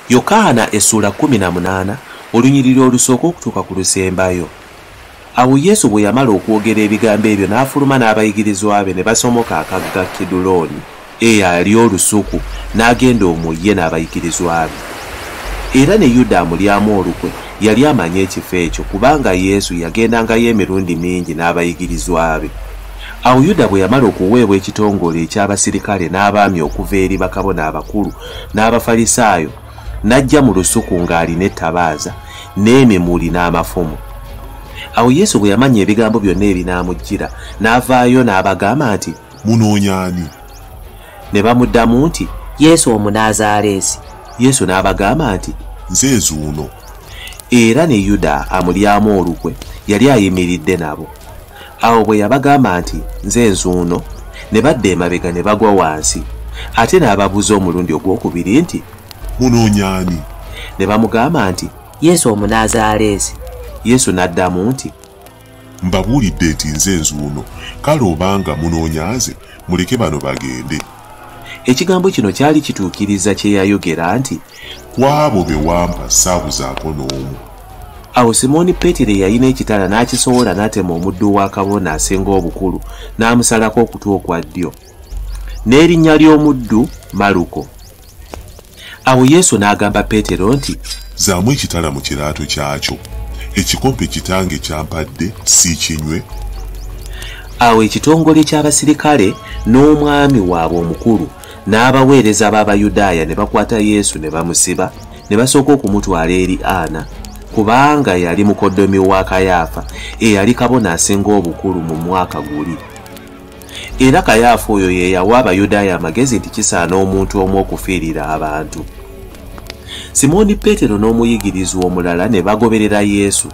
Yokaana essula 18 olunyiriri olusooka okutuuka ku lusembayo. Awo Yesu bwe yamala okwogera ebigambo ebyo n'afuluma n'abayigirizwa be ne basomoka akagga Kidulooni eyali olusuku n'agenda omwo ye n'abayigirizwa be. Era ne Yuda amulyamu olukwe yali amanye ekifo ekyo kubanga Yesu yagendangayo emirundi mingi n'abayigirizwa be. Awo Yuda bwe yamala okuweebwa ekitongole eky'abasirikale n'abaami okuva eri bakabona abakulu n'abafalisaayo, n'ajja mu lusuku ng'alina ettabaaza n'emimuli n'amafumu. Awo Yesu bwe yamanya ebigambo byonna ebinaamujjira n'avaayo n'abagamba nti, "Munoonya ani?" Ne bamuddamu nti, Yesu Omunaazaaleesi. Yesu n'abagamba nti, "Nze zuuno." Era ne Yuda amulyamu olukwe yali ayimiridde nabo. Awo bwe yabagamba nti, "Nze nzuuno," ne badda emabega ne bagwa wansi. Ate n'ababuuza omulundi ogwokubiri nti, "Munoonya ani?" Ne bamugamba nti, Yesu Omunaazaaleesi. Yesu n'addamu nti, "Mbabuulidde nti nze nzuuno, kale obanga munoonya nze muleke bano bagende." Ekigambo kino kyali kituukiriza kye yayogera nti, "Ku abo be wampa saabuzaako n'omu." Awo Simooni Peetero yalina ekitala n'akisowola n'atema omuddu wa kabona asinga obukulu n'amusalako okutu okwa ddyo, n'erinnya ly'omuddu Maluko. Awo Yesu n'agamba Peetero nti, "Zaamu ekitala mu kiraato kyakyo. Ekikompe kitange kyampadde siikinywe." Awo ekitongole ky'abasirikale n'omwami waabwe omukulu n'abaweereza b'Abayudaaya ne bakwata Yesu ne bamusiba ne basooka okumutwala eri Ana, kubanga yali mukoddomi wa Kayaafa eyali kabona asinga obukulu mu mwaka guli. Era Kayaafa oyo ye yawa Abayudaaya amagezi nti kisaana omuntu omu okufiirira abantu. Simooni Peetero n'omuyigirizwa omulala ne bagoberera Yesu.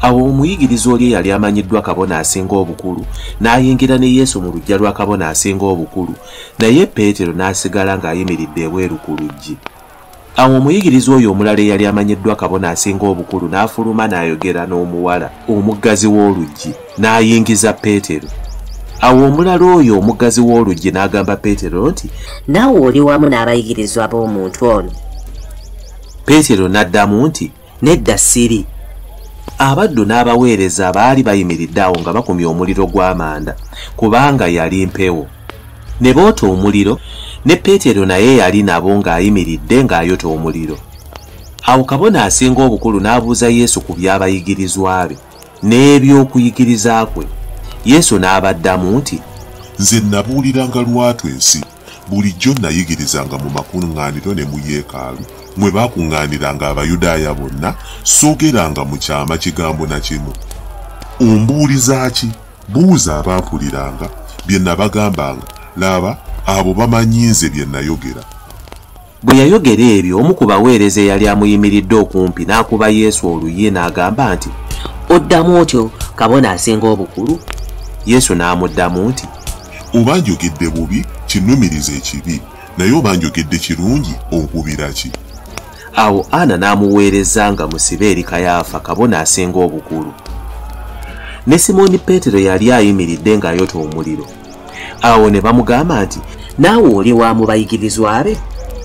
Awo omuyigirizwa oli yali amanyiddwa kabona asinga obukulu n'ayingira ne Yesu mu luggya lwa kabona asinga obukulu, naye Peetero n'asigala ng'ayimiridde ebweru ku luggi. Awo omuyigirizwa oyo omulala eyali amanyiddwa kabona asinga obukulu n'afuluma n'ayogera n'omuwala omuggazi w'oluggi n'ayingiza Peetero. Awo omulala oyo omuggazi w'oluggi n'agamba Peetero nti, "Naawe oli wamu n'abayigirizwa b'omuntu ono?" Peetero n'addamu nti, "Nedda siri." Abaddu n'abaweereza baali bayimiridde awo nga bakumya omuliro gw'amanda kubanga yali mpewo. Ne boota omuliro, ne Peetero naye yali nabo ng'ayimiridde ng'ayota omuliro. Awo kabona asinga obukulu n'abuuza Yesu ku by'abayigirizwa be n'eby'okuyigiriza kwe. Yesu n'abaddamu nti, "Nze nabuuliranga lwatu ensi, bulijjo nayigirizanga mu makuŋŋaaniro ne mu yeekaalu, mwe baakuŋŋaaniranga Abayudaaya bonna, soogeranga mu kyama kigambo na kimu. Ombuuliza ki? Buuza abampuliranga, bye nabagambanga, laba abo bamanyi nze bye nayogera." Bwe yayogera ebyo, omu ku baweereza eyali amuyimiridde okumpi n'akuba Yesu oluyi n'agamba nti, "Oddamu otyo kabona asinga obukulu?" Yesu n'amuddamu nti, "Oba njogedde bubi kinnumiriza ekibi, naye oba njogedde kirungi onkubira ki?" Awo Ana n'amuweereza nga musibe eri Kayaafa kabona asinga obukulu. Ne Simooni Peetero yali ayimiridde ng'ayota omuliro. Awo ne bamugamba nti, "Naawe oli waamu bayigirizwa be?"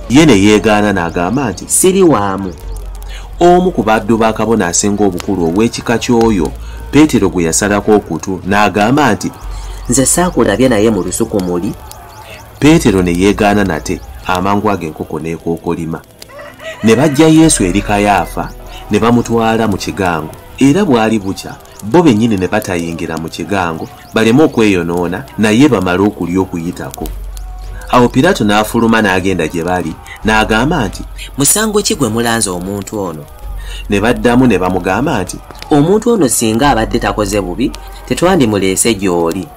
Ye ne yeegaana n'agamba nti, "Siri waamu." Omu ku baddu ba kabona asinga obukulu ow'ekika ky'oyo Peetero gwe yasalako okutu n'agamba nti, "Nze saakulabye naye mu lusuku muli." Peetero ne yeegaana nate, amangu ago enkoko n'ekookolima. Ne bajja Yesu eri Kayaafa ne bamutwala mu kigango, era bwali bukya bo bennyini ne batayingira mu kigango baleme okweyonoona naye bamale okulya okuyitako. Awo Piraato n'afuluma n'agenda gye bali n'agamba nti, "Musango ki gwe mulanze omuntu ono?" Ne baddamu ne bamugamba nti, "Omuntu ono singa abadde takoze bubi tetwandimuleese gy'oli."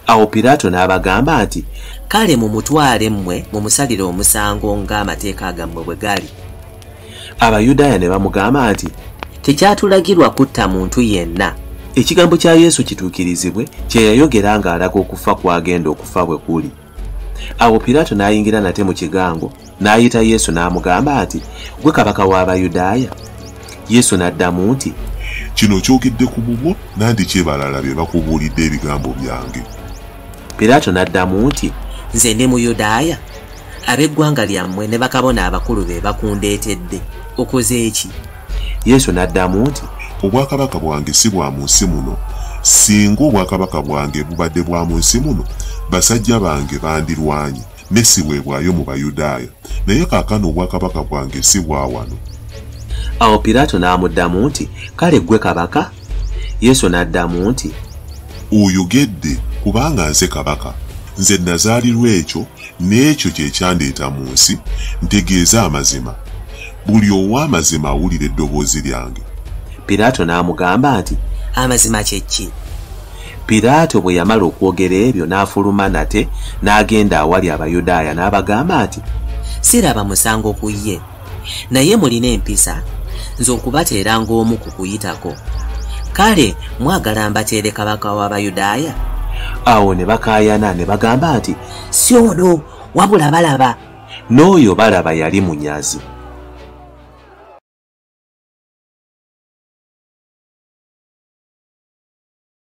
Awo Piraato n'abagamba nti, "Kale mumutwale mmwe mumusalire omusango ng'amateeka gammwe bwe gali." Abayudaaya ne bamugamba nti, "Tekyatulagirwa kutta muntu yenna." Ekigambo kya Yesu kituukirizibwe kye yayogera ng'alaga okufa kwagenda okufa bwe kuli. Awo Piraato n'ayingira nate mu kigango n'ayita Yesu n'amugamba nti, "Gwe kabaka w'Abayudaaya?" Yesu n'addamu nti, "Kino kyogedde ku bubwo, nandiki balala bye bakubuulidde ebigambo byange." Piraato n'addamu nti, "Nze ndi Muyudaaya? ab'eggwanga lyammwe ne bakabona abakulu be bakundeetedde. Okoze eki?” Yesu n'addamu nti, “Obwakabaka bwange si bwa mu nsi muno. Singa obwakabaka bwange bubadde bwa mu nsi muno, basajja bange bandirwanye ne siweebwayo mu Bayudaaya. Naye kaakano obwakabaka bwange si bwa wano.” Awo Piraato n'amuddamu nti, “Kale ggwe kabaka?” Yesu n'addamu nti, “Oyogedde, kubanga nze kabaka. Nze nazaalirwa ekyo n'ekyo kye kyandeeta mu nsi, ntegeeza amazima. Buli ow'amazima awulira eddoboozi lyange.” Piraato n'amugamba nti, “Amazima kye ki?” Piraato bwe yamala okwogera ebyo n'afuluma nate n'agenda awali Abayudaaya n'abagamba nti, “Siraba musango ku ye, naye mulina empisa, nze okubateeranga omu ku kuyitako. Kale mwagala mbateere kabaka w'Abayudaaya?” Awo ne bakaayana ne bagamba nti, “Si ono, wabula balaba.” N'oyo balaba yali munyazi.